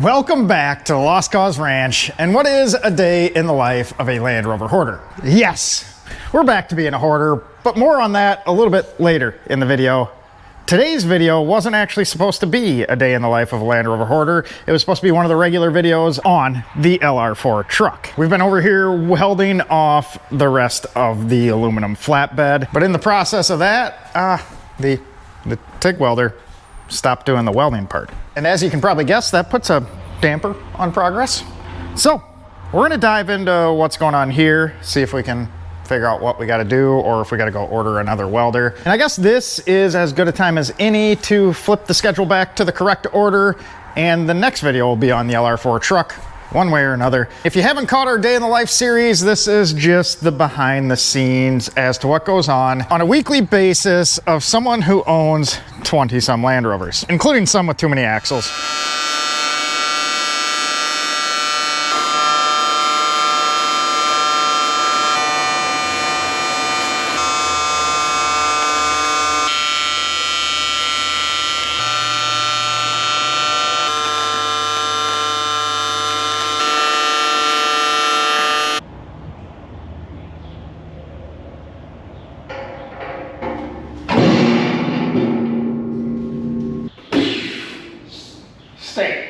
Welcome back to Lost Cause Ranch and what is a day in the life of a Land Rover hoarder. Yes, we're back to being a hoarder, but more on that a little bit later in the video. Today's video wasn't actually supposed to be a day in the life of a Land Rover hoarder. It was supposed to be one of the regular videos on the LR4 truck. We've been over here welding off the rest of the aluminum flatbed, but in the process of that, the TIG welder stopped doing the welding part. And as you can probably guess, that puts a damper on progress. So we're gonna dive into what's going on here, see if we can figure out what we gotta do or if we gotta go order another welder. And I guess this is as good a time as any to flip the schedule back to the correct order, and the next video will be on the LR4 truck, one way or another. If you haven't caught our Day in the Life series, this is just the behind the scenes as to what goes on a weekly basis of someone who owns 20-some Land Rovers, including some with too many axles. Stay.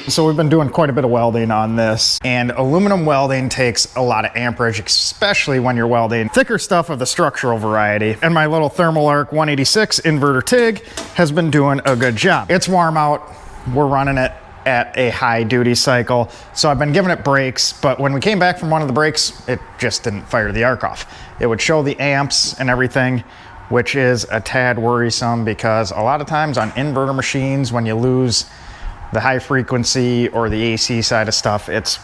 So we've been doing quite a bit of welding on this, and aluminum welding takes a lot of amperage, especially when you're welding thicker stuff of the structural variety. And my little Thermal Arc 186 inverter TIG has been doing a good job. It's warm out, we're running it at a high duty cycle, so I've been giving it breaks, but when we came back from one of the breaks, it just didn't fire the arc off. It would show the amps and everything, which is a tad worrisome because a lot of times on inverter machines, when you lose the high frequency or the AC side of stuff, it's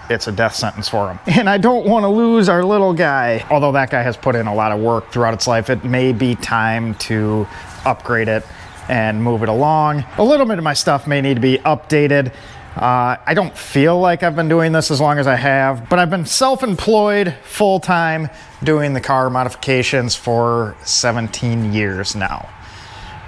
a death sentence for them. And I don't want to lose our little guy. Although that guy has put in a lot of work throughout its life, it may be time to upgrade it and move it along. A little bit of my stuff may need to be updated. I don't feel like I've been doing this as long as I have, but I've been self-employed full-time doing the car modifications for 17 years now.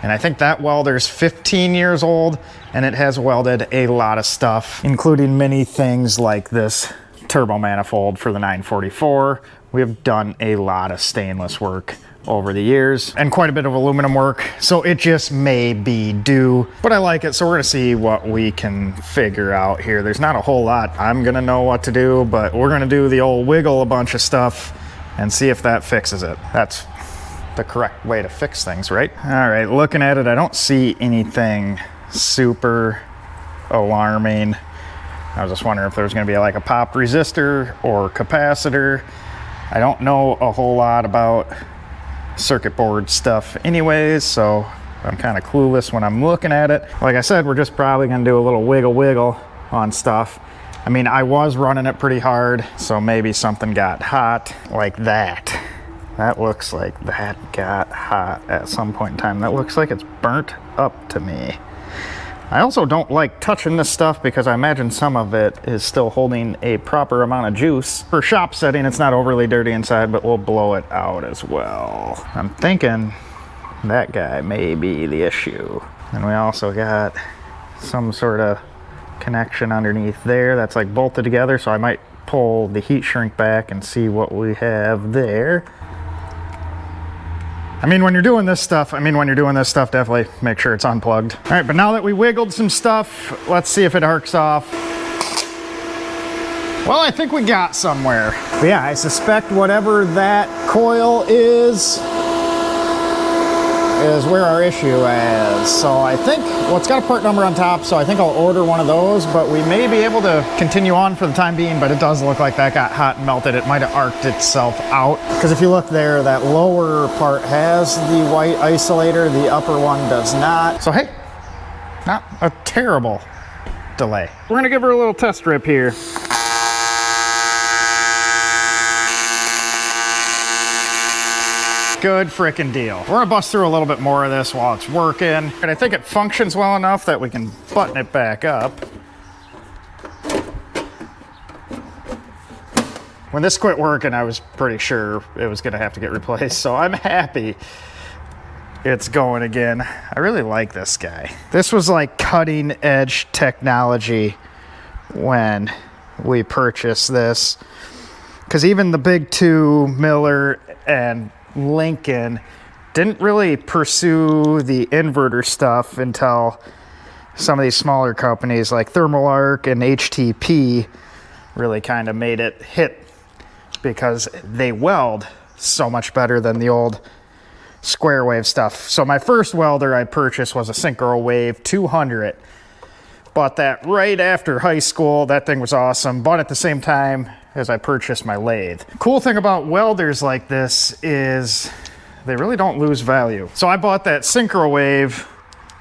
And I think that welder's 15 years old, and it has welded a lot of stuff, including many things like this turbo manifold for the 944. We have done a lot of stainless work over the years and quite a bit of aluminum work, so it just may be due, but I like it, so we're gonna see what we can figure out here. There's not a whole lot I'm gonna know what to do, but we're gonna do the old wiggle a bunch of stuff and see if that fixes it. That's the correct way to fix things, right? All right, looking at it, I don't see anything super alarming. I was just wondering if there was gonna be like a popped resistor or capacitor. I don't know a whole lot about circuit board stuff anyways, so I'm kind of clueless when I'm looking at it. Like I said, we're just probably gonna do a little wiggle on stuff. I mean, I was running it pretty hard, so maybe something got hot like that. That looks like that got hot at some point in time. That looks like it's burnt up to me. I also don't like touching this stuff because I imagine some of it is still holding a proper amount of juice. For shop setting, it's not overly dirty inside, but we'll blow it out as well. I'm thinking that guy may be the issue. And we also got some sort of connection underneath there that's like bolted together, so I might pull the heat shrink back and see what we have there. I mean, when you're doing this stuff, definitely make sure it's unplugged. All right, but now that we wiggled some stuff, let's see if it arcs off. Well, I think we got somewhere. But yeah, I suspect whatever that coil is where our issue is. So I think, well, it's got a part number on top, so I think I'll order one of those, but we may be able to continue on for the time being, but it does look like that got hot and melted. It might have arced itself out. Because if you look there, that lower part has the white isolator, the upper one does not. So hey, not a terrible delay. We're gonna give her a little test rip here. Good frickin' deal. We're gonna bust through a little bit more of this while it's working. And I think it functions well enough that we can button it back up. When this quit working, I was pretty sure it was gonna have to get replaced, so I'm happy it's going again. I really like this guy. This was like cutting edge technology when we purchased this, because even the big two, Miller and Lincoln, didn't really pursue the inverter stuff until some of these smaller companies like Thermal Arc and HTP really kind of made it hit, because they weld so much better than the old square wave stuff. So my first welder I purchased was a Synchro Wave 200. Bought that right after high school. That thing was awesome. Bought it at the same time as I purchased my lathe. Cool thing about welders like this is they really don't lose value. So I bought that Synchro Wave,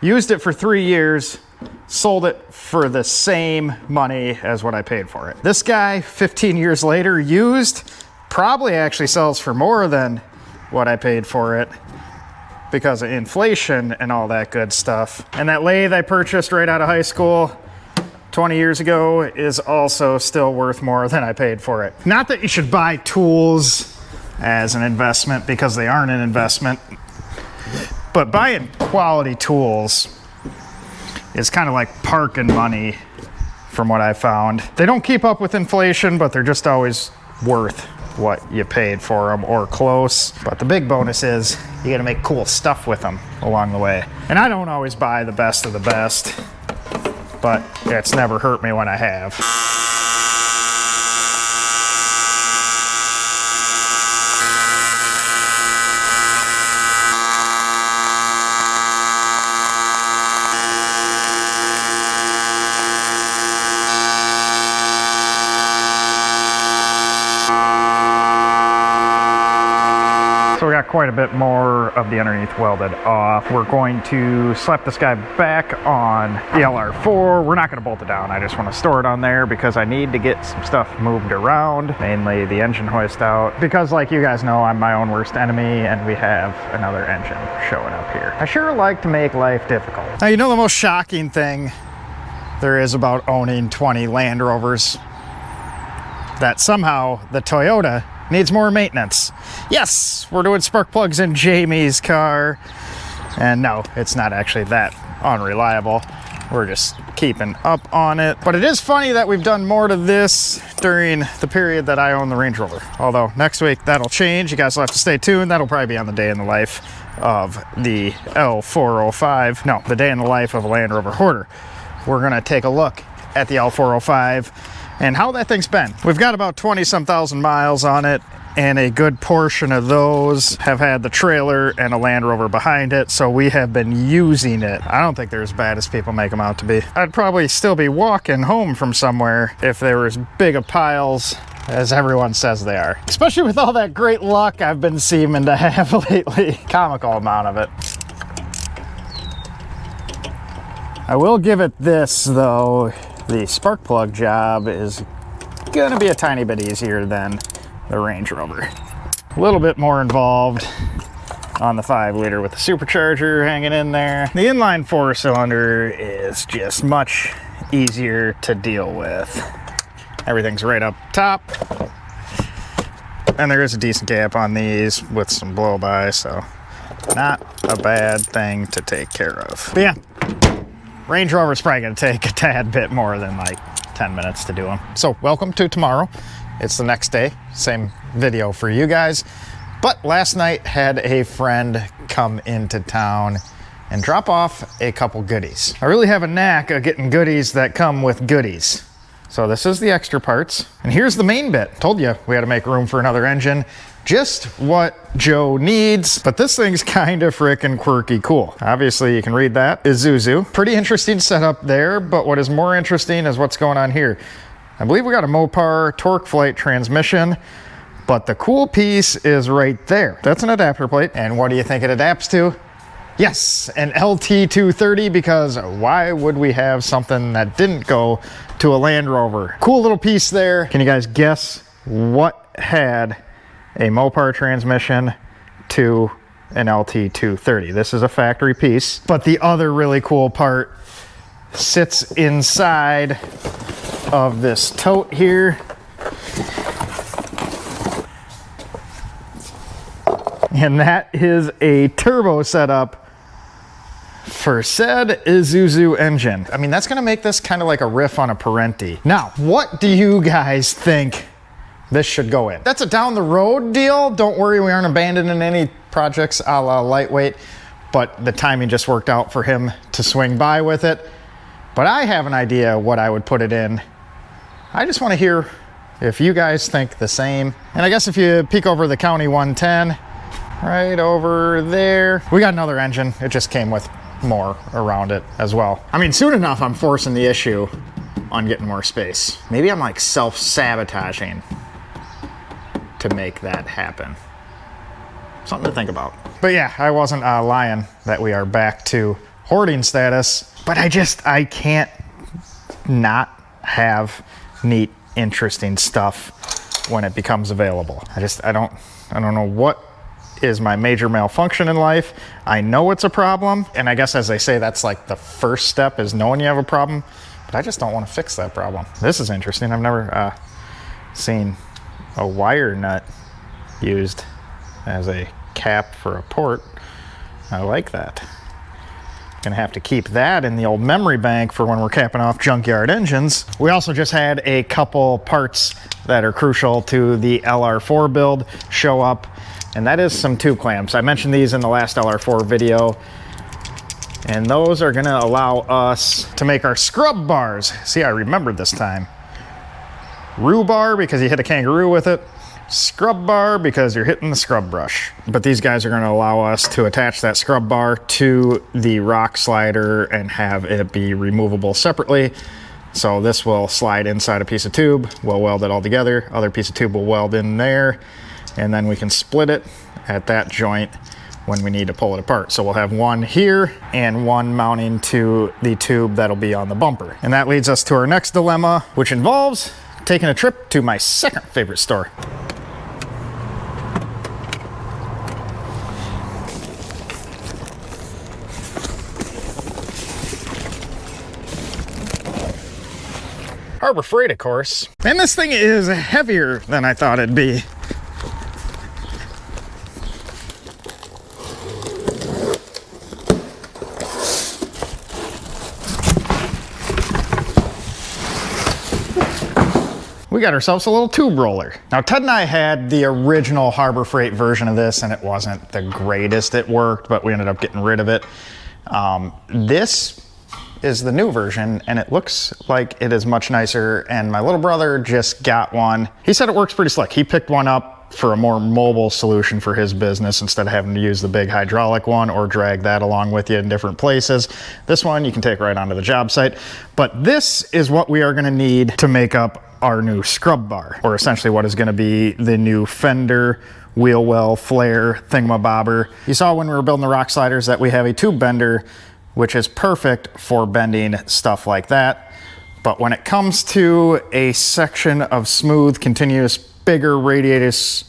used it for 3 years, sold it for the same money as what I paid for it. This guy, 15 years later, used, probably actually sells for more than what I paid for it because of inflation and all that good stuff. And that lathe I purchased right out of high school 20 years ago is also still worth more than I paid for it. Not that you should buy tools as an investment, because they aren't an investment, but buying quality tools is kind of like parking money from what I found. They don't keep up with inflation, but they're just always worth what you paid for them, or close. But the big bonus is you gotta make cool stuff with them along the way. And I don't always buy the best of the best, but it's never hurt me when I have. So we got quite a bit more of the underneath welded off. We're going to slap this guy back on the LR4. We're not going to bolt it down. I just want to store it on there because I need to get some stuff moved around, mainly the engine hoist out, because like you guys know, I'm my own worst enemy and we have another engine showing up here. I sure like to make life difficult. Now, you know the most shocking thing there is about owning 20 Land Rovers? That somehow the Toyota needs more maintenance. Yes, we're doing spark plugs in Jamie's car. And no, it's not actually that unreliable. We're just keeping up on it. But it is funny that we've done more to this during the period that I own the Range Rover. Although next week that'll change. You guys will have to stay tuned. That'll probably be on the day in the life of the L405. No, the day in the life of a Land Rover Hoarder. We're gonna take a look at the L405 and how that thing's been. We've got about 20-some thousand miles on it, and a good portion of those have had the trailer and a Land Rover behind it, so we have been using it. I don't think they're as bad as people make them out to be. I'd probably still be walking home from somewhere if they were as big of piles as everyone says they are. Especially with all that great luck I've been seeming to have lately. Comical amount of it. I will give it this though. The spark plug job is gonna be a tiny bit easier than the Range Rover. A little bit more involved on the 5-liter with the supercharger hanging in there. The inline 4-cylinder is just much easier to deal with. Everything's right up top. And there is a decent gap on these with some blow-by, so not a bad thing to take care of. But yeah, Range Rover's probably gonna take a tad bit more than like 10 minutes to do them. So welcome to tomorrow. It's the next day, same video for you guys. But last night had a friend come into town and drop off a couple goodies. I really have a knack of getting goodies that come with goodies. So this is the extra parts. And here's the main bit. Told you we had to make room for another engine. Just what Joe needs, but this thing's kind of freaking quirky cool. Obviously you can read that, Isuzu. Pretty interesting setup there, but what is more interesting is what's going on here. I believe we got a Mopar Torque Flight transmission, but the cool piece is right there. That's an adapter plate, and what do you think it adapts to? Yes, an LT230, because why would we have something that didn't go to a Land Rover? Cool little piece there. Can you guys guess what had a Mopar transmission to an LT230? This is a factory piece, but the other really cool part sits inside of this tote here. And that is a turbo setup for said Isuzu engine. I mean, that's gonna make this kind of like a riff on a Parenti. Now, what do you guys think this should go in? That's a down the road deal. Don't worry, we aren't abandoning any projects a la Lightweight, but the timing just worked out for him to swing by with it. But I have an idea what I would put it in. I just wanna hear if you guys think the same. And I guess if you peek over the County 110, right over there, we got another engine. It just came with more around it as well. I mean, soon enough, I'm forcing the issue on getting more space. Maybe I'm like self-sabotaging to make that happen. Something to think about. But yeah, I wasn't lying that we are back to hoarding status, but I can't not have neat, interesting stuff when it becomes available. I don't know what is my major malfunction in life. I know it's a problem, and I guess as they say, that's like the first step is knowing you have a problem, but I just don't want to fix that problem. This is interesting. I've never seen a wire nut used as a cap for a port. I like that. Gonna have to keep that in the old memory bank for when we're capping off junkyard engines. We also just had a couple parts that are crucial to the LR4 build show up, and that is some tube clamps. I mentioned these in the last LR4 video, and those are gonna allow us to make our scrub bars. See, I remembered this time. Roo bar because you hit a kangaroo with it. Scrub bar because you're hitting the scrub brush. But these guys are gonna allow us to attach that scrub bar to the rock slider and have it be removable separately. So this will slide inside a piece of tube. We'll weld it all together. Other piece of tube will weld in there, and then we can split it at that joint when we need to pull it apart. So we'll have one here and one mounting to the tube that'll be on the bumper. And that leads us to our next dilemma, which involves taking a trip to my second favorite store. Harbor Freight, of course. And this thing is heavier than I thought it'd be. We got ourselves a little tube roller. Now, Ted and I had the original Harbor Freight version of this, and it wasn't the greatest. It worked, but we ended up getting rid of it. This is the new version, and it looks like it is much nicer, and my little brother just got one. He said it works pretty slick. He picked one up for a more mobile solution for his business instead of having to use the big hydraulic one or drag that along with you in different places. This one you can take right onto the job site, but this is what we are gonna need to make up our new scrub bar, or essentially what is gonna be the new fender wheel well flare thingamabobber. You saw when we were building the rock sliders that we have a tube bender, which is perfect for bending stuff like that. But when it comes to a section of smooth, continuous, bigger radius,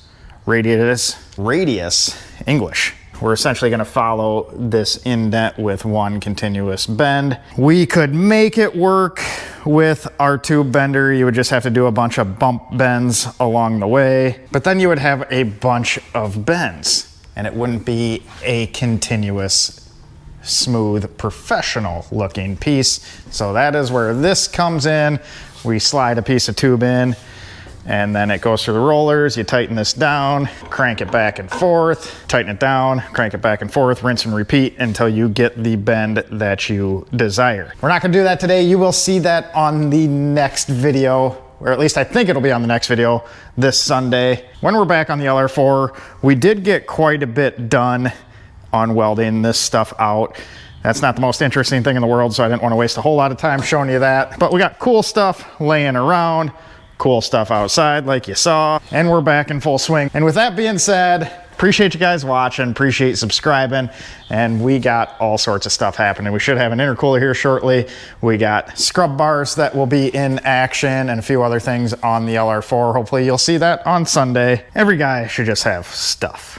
English, we're essentially gonna follow this indent with one continuous bend. We could make it work with our tube bender. You would just have to do a bunch of bump bends along the way, but then you would have a bunch of bends, and it wouldn't be a continuous, smooth, professional looking piece. So that is where this comes in. We slide a piece of tube in, and then it goes through the rollers. You tighten this down, crank it back and forth, tighten it down, crank it back and forth, rinse and repeat until you get the bend that you desire. We're not gonna do that today. You will see that on the next video, or at least I think it'll be on the next video this Sunday. When we're back on the LR4, we did get quite a bit done on welding this stuff out. That's not the most interesting thing in the world, so I didn't want to waste a whole lot of time showing you that. But we got cool stuff laying around, cool stuff outside like you saw, and we're back in full swing. And with that being said, Appreciate you guys watching, appreciate subscribing, and we got all sorts of stuff happening. We should have an intercooler here shortly. We got scrub bars that will be in action and a few other things on the LR4. Hopefully you'll see that on Sunday. Every guy should just have stuff.